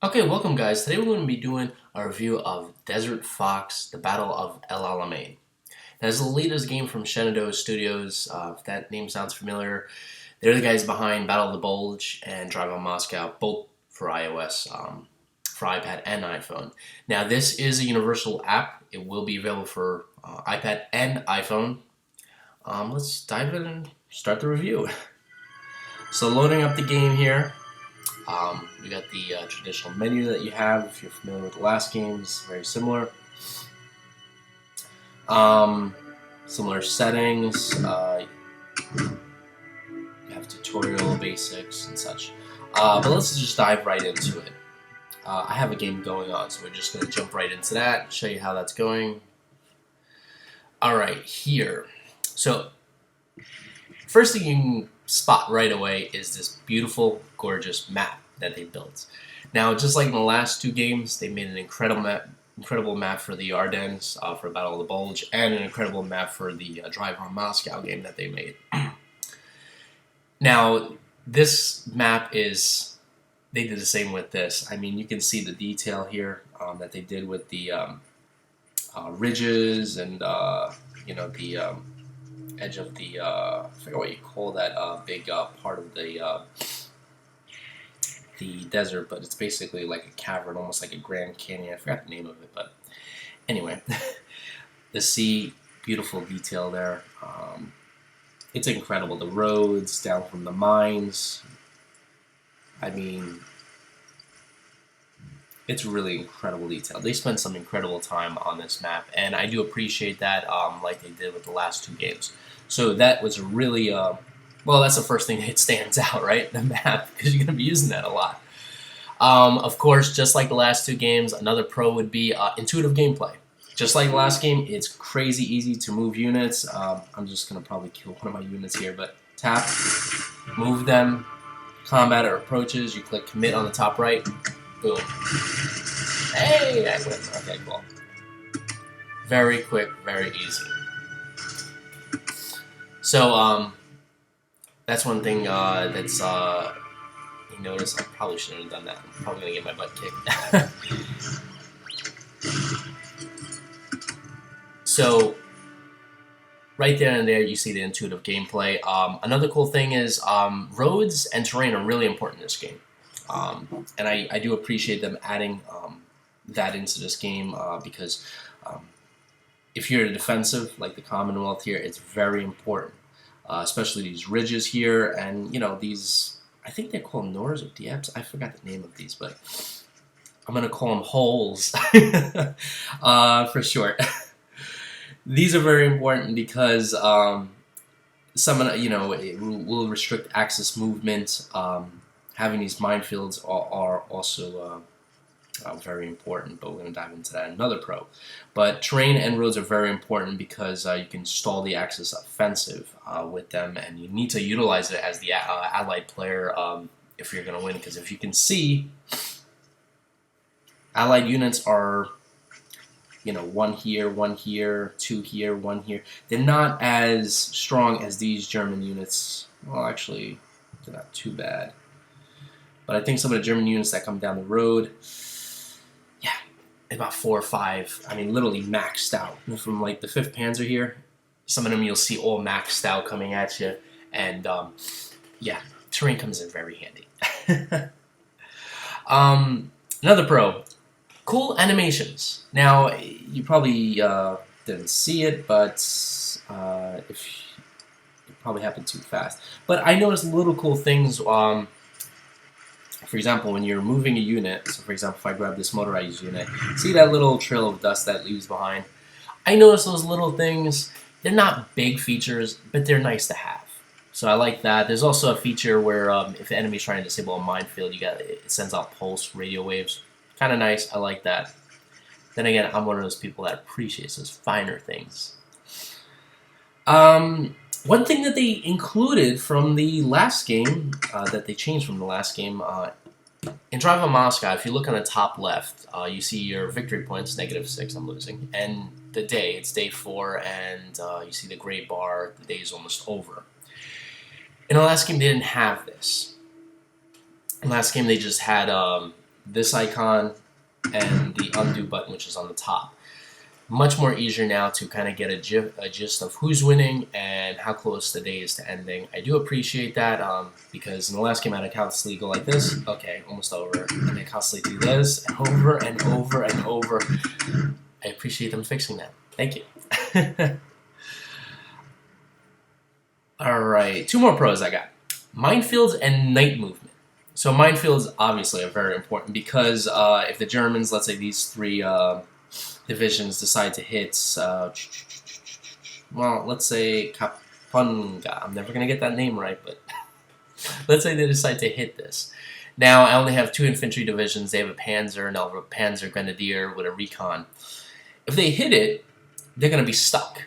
Okay, welcome guys. Today we're going to be doing a review of Desert Fox, the Battle of El Alamein. Now, this is the latest game from Shenandoah Studios. If that name sounds familiar, they're the guys behind Battle of the Bulge and Drive on Moscow, both for iOS, for iPad and iPhone. Now, this is a universal app. It will be available for iPad and iPhone. Let's dive in and start the review. So, loading up the game here. We got the traditional menu that you have if you're familiar with the last games, very similar. Similar settings, you have tutorial basics and such. But let's just dive right into it. I have a game going on, so we're just going to jump right into that, show you how that's going. Alright, here. So, first thing you can spot right away is this beautiful, gorgeous map that they built. Now, just like in the last two games, they made an incredible map for the Ardennes, for Battle of the Bulge, and an incredible map for the Drive on Moscow game that they made. Now, this map is, they did the same with this. I mean, you can see the detail here that they did with the ridges and, the edge of the, I forget what you call that big part of the desert, but it's basically like a cavern, almost like a Grand Canyon. I forgot the name of it, but anyway, the sea, beautiful detail there. It's incredible. The roads down from the mines. I mean, it's really incredible detail. They spent some incredible time on this map, and I do appreciate that, like they did with the last two games. So that was really, well, that's the first thing that stands out, right? The map, because you're going to be using that a lot. Of course, just like the last two games, another pro would be intuitive gameplay. Just like the last game, it's crazy easy to move units. I'm just going to probably kill one of my units here, but tap, move them, combat or approaches, you click commit on the top right, boom. Hey, I win. Okay, cool. Very quick, very easy. So, that's one thing that's, you notice, I probably shouldn't have done that. I'm probably going to get my butt kicked. So, right there and there, you see the intuitive gameplay. Another cool thing is roads and terrain are really important in this game. And I do appreciate them adding that into this game because if you're defensive, like the Commonwealth here, it's very important. Especially these ridges here, and these, I think they're called Nors or Dieps. I forgot the name of these, but I'm gonna call them holes for short. These are very important because some of it will restrict axis movement. Having these minefields are also very important, but we're going to dive into that in another pro. But terrain and roads are very important because you can stall the Axis offensive with them, and you need to utilize it as the allied player if you're going to win. Because if you can see, allied units are, one here, two here, one here. They're not as strong as these German units. Well, actually, they're not too bad. But I think some of the German units that come down the road, about 4 or 5, I mean, literally maxed out. From like the 5th Panzer here, some of them you'll see all maxed out coming at you. And yeah, terrain comes in very handy. Another pro, cool animations. Now, you probably didn't see it, but if it probably happened too fast. But I noticed little cool things. For example, when you're moving a unit, so for example, if I grab this motorized unit, see that little trail of dust that leaves behind? I notice those little things. They're not big features, but they're nice to have. So I like that. There's also a feature where if the enemy's trying to disable a minefield, it sends out pulse radio waves. Kind of nice. I like that. Then again, I'm one of those people that appreciates those finer things. One thing that they included from the last game, that they changed from the last game, in Drive on Moscow, if you look on the top left, you see your victory points, -6, I'm losing, and the day, it's day 4, and you see the gray bar, the day is almost over. In the last game, they didn't have this. In the last game, they just had this icon and the undo button, which is on the top. Much more easier now to kind of get a gist of who's winning and how close the day is to ending. I do appreciate that because in the last game I had to constantly go like this. Okay, almost over. And I constantly do this over and over and over. I appreciate them fixing that. Thank you. Alright, 2 more pros I got. Minefields and night movement. So minefields obviously are very important because if the Germans, let's say these 3 divisions decide to hit, well, let's say Kapanga. I'm never going to get that name right, but let's say they decide to hit this. Now, I only have 2 infantry divisions. They have a Panzer, and I'll have a Panzer Grenadier with a Recon. If they hit it, they're going to be stuck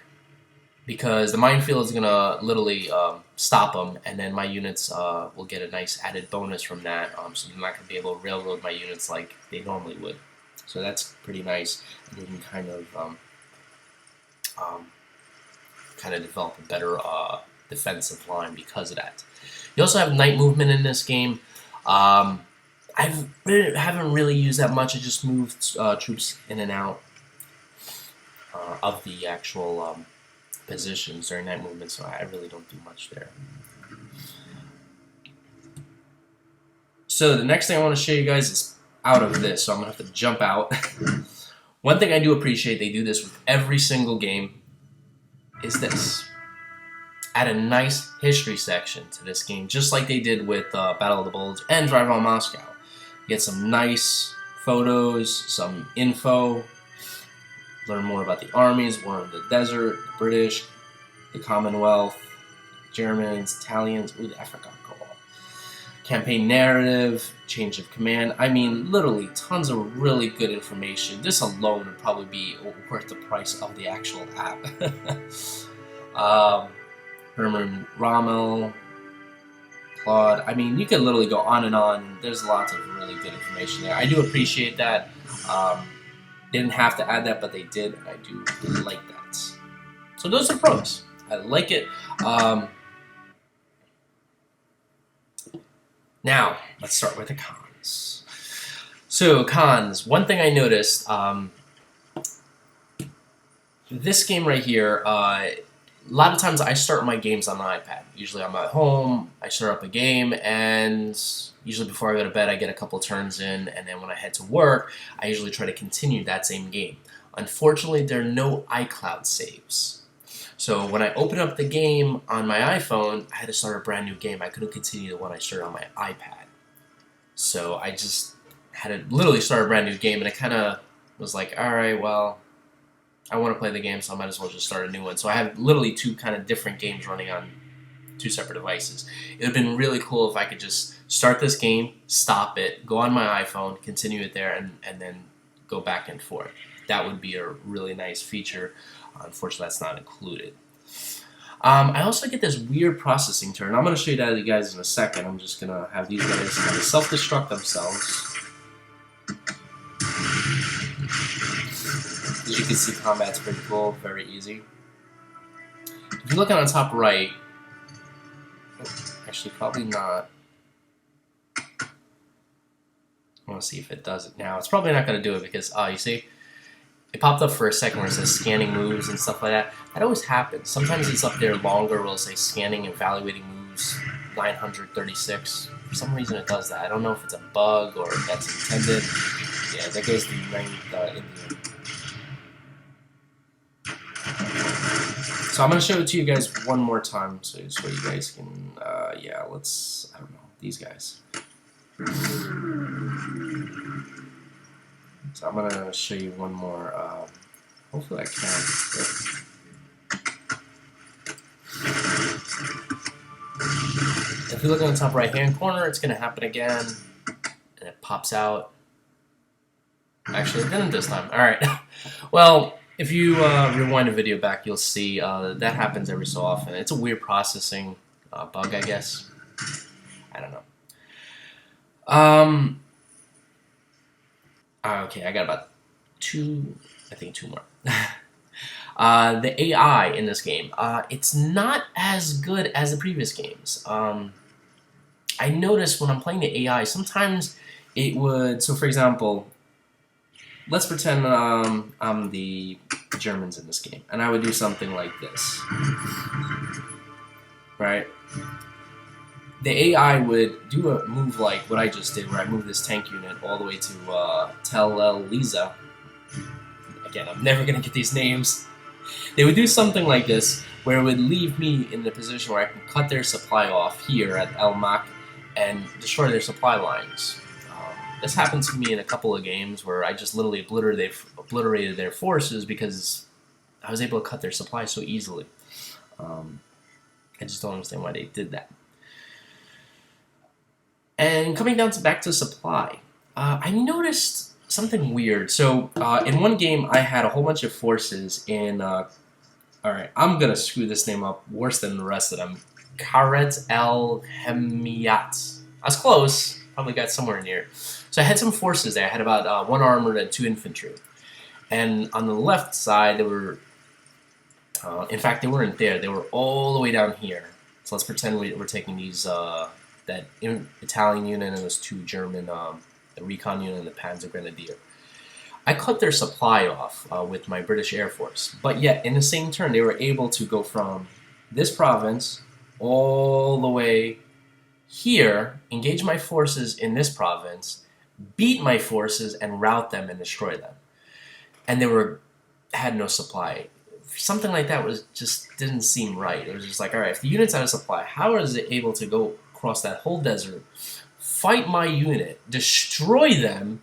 because the minefield is going to literally stop them, and then my units will get a nice added bonus from that, so they're not going to be able to railroad my units like they normally would. So that's pretty nice, and you can kind of develop a better defensive line because of that. You also have night movement in this game. I haven't really used that much. I just moved troops in and out of the actual positions during night movement, so I really don't do much there. So the next thing I want to show you guys is out of this, so I'm going to have to jump out. One thing I do appreciate, they do this with every single game, is this. Add a nice history section to this game, just like they did with Battle of the Bulge and Drive on Moscow. You get some nice photos, some info, learn more about the armies, war in the desert, the British, the Commonwealth, Germans, Italians, ooh, I forgot Gaul. Campaign narrative, change of command. I mean, literally tons of really good information. This alone would probably be worth the price of the actual app. Herman Rommel, Claude. I mean, you can literally go on and on. There's lots of really good information there. I do appreciate that. They didn't have to add that, but they did, and I do like that. So those are pros. I like it. Now, let's start with the cons. So, cons. One thing I noticed, this game right here, a lot of times I start my games on the iPad. Usually I'm at home, I start up a game, and usually before I go to bed I get a couple turns in, and then when I head to work, I usually try to continue that same game. Unfortunately, there are no iCloud saves. So when I open up the game on my iPhone, I had to start a brand new game. I couldn't continue the one I started on my iPad. So I just had to literally start a brand new game, and it kind of was like, alright, well, I want to play the game, so I might as well just start a new one. So I have literally 2 kind of different games running on 2 separate devices. It would have been really cool if I could just start this game, stop it, go on my iPhone, continue it there, and then go back and forth. That would be a really nice feature. Unfortunately, that's not included. I also get this weird processing turn. I'm going to show you that to you guys in a second. I'm just going to have these guys kind of self-destruct themselves. As you can see, combat's pretty cool, very easy. If you look on the top right, actually probably not. I want to see if it does it now. It's probably not going to do it because, you see, it popped up for a second where it says scanning moves and stuff like that. That always happens. Sometimes it's up there longer where it'll say scanning, evaluating moves, 936. For some reason it does that. I don't know if it's a bug or if that's intended. Yeah, there goes the Indian. So I'm going to show it to you guys one more time so you guys can, yeah, let's, I don't know, these guys. So I'm going to show you one more, hopefully I can. If you look on the top right hand corner, it's going to happen again, and it pops out. Actually, it didn't this time. Alright, well, if you rewind the video back, you'll see that happens every so often. It's a weird processing bug, I guess. I don't know. Okay, I got about 2 more. The AI in this game, it's not as good as the previous games. I notice when I'm playing the AI, sometimes it would. So, for example, let's pretend I'm the Germans in this game, and I would do something like this, right? The AI would do a move like what I just did, where I moved this tank unit all the way to Tel El Liza. Again, I'm never gonna get these names. They would do something like this, where it would leave me in the position where I can cut their supply off here at El Mak and destroy their supply lines. This happened to me in a couple of games where I just literally obliterated their forces because I was able to cut their supply so easily. I just don't understand why they did that. And coming down to back to supply, I noticed something weird. So in one game, I had a whole bunch of forces in. All right, I'm gonna screw this name up worse than the rest of them. Karet El Hemiyat. I was close. Probably got somewhere near. So I had some forces there. I had about 1 armored and 2 infantry. And on the left side, there were. In fact, they weren't there. They were all the way down here. So let's pretend we're taking these. That Italian unit and those 2 German, the recon unit and the Panzer Grenadier. I cut their supply off with my British Air Force, but yet in the same turn they were able to go from this province all the way here, engage my forces in this province, beat my forces and rout them and destroy them. And they had no supply. Something like that just didn't seem right. It was just like, all right, if the unit's out of supply, how is it able to go across that whole desert, fight my unit, destroy them,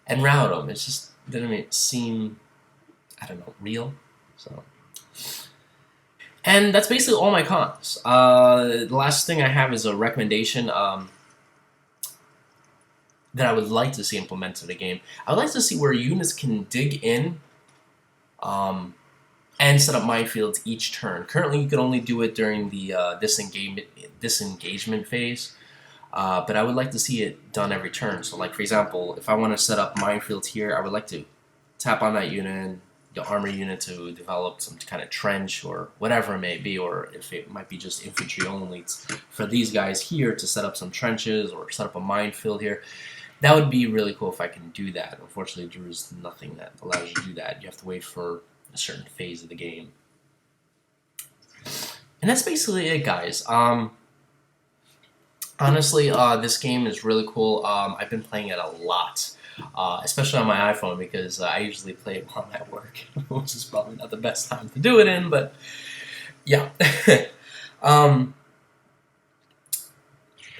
and rout them? It just didn't seem, I don't know, real. So, and that's basically all my cons. The last thing I have is a recommendation that I would like to see implemented in the game. I would like to see where units can dig in and set up minefields each turn. Currently, you can only do it during the disengagement phase, but I would like to see it done every turn. So, like for example, if I want to set up minefields here, I would like to tap on that unit, the armor unit, to develop some kind of trench or whatever it may be, or if it might be just infantry only, for these guys here to set up some trenches or set up a minefield here. That would be really cool if I can do that. Unfortunately, there is nothing that allows you to do that. You have to wait for a certain phase of the game. And that's basically it, guys. Honestly, this game is really cool. I've been playing it a lot, especially on my iPhone, because I usually play it while I'm at work, which is probably not the best time to do it in, but yeah. I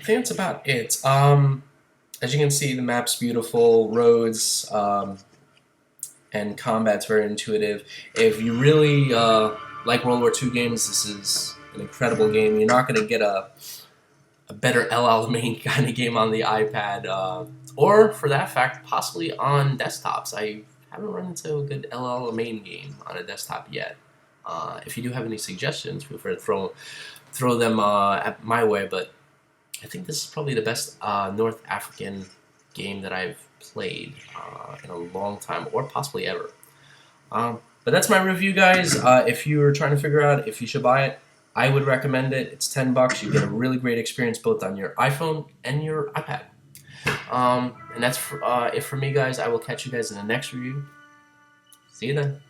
think that's about it. As you can see, the map's beautiful, roads, and combat's very intuitive. If you really like World War II games, this is an incredible game. You're not going to get a better Alamein kind of game on the iPad, or for that fact, possibly on desktops. I haven't run into a good Alamein game on a desktop yet. If you do have any suggestions, feel free to throw them at my way, but I think this is probably the best North African game that I've played in a long time, or possibly ever. But that's my review, guys. If you're trying to figure out if you should buy it, I would recommend it. It's $10. You get a really great experience both on your iPhone and your iPad. And that's it for me, guys. I will catch you guys in the next review. See you then.